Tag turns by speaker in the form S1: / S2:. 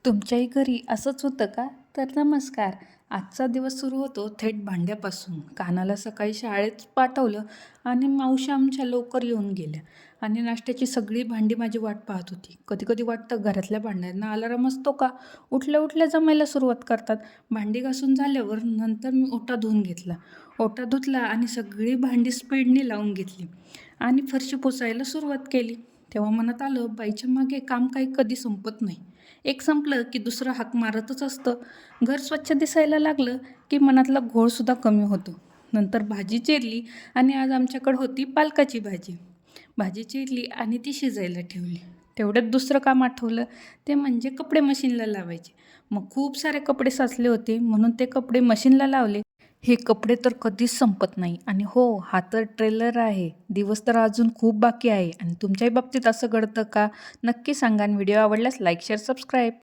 S1: तुमच्याही घरी असंच होतं का? तर नमस्कार. आजचा दिवस सुरू होतो थेट भांड्यापासून. कानाला सकाळी शाळेत पाठवलं आणि मावशी आमच्या लवकर येऊन गेल्या आणि नाश्त्याची सगळी भांडी माझी वाट पाहत होती. कधी-कधी वाटतं घरातल्या भांड्यांना अलार्म असतो का? उठल्या-उठल्या जमायला सुरुवात करतात. भांडी घासून झाल्यावर नंतर मी ओटा धुवून घेतला. ओटा धुतला आणि सगळी भांडी स्पीडने लावून घेतली आणि फरशी पुसायला सुरुवात केली. तेव्हा मनात आलं, बाईच्या मागे काम काही कधी संपत नाही. एक संपलं की दुसरं हाक मारतच असतं. घर स्वच्छ दिसायला लागलं की मनातला घोळसुद्धा कमी होतो. नंतर भाजी चिरली आणि आज आमच्याकडे होती पालकाची भाजी. भाजी चिरली आणि ती शिजायला ठेवली. तेवढ्यात दुसरं काम आठवलं, ते म्हणजे कपडे मशीनला लावायचे. मग खूप सारे कपडे साचले होते म्हणून ते कपडे मशीनला लावले. हे कपडे तर कधीच संपत नाही आणि हो, हा तर ट्रेलर आहे. दिवस तर अजून खूप बाकी आहे आणि तुमच्याही बाबतीत असं घडतं का? नक्की सांगा आणि व्हिडिओ आवडल्यास लाईक, शेअर, सबस्क्राईब.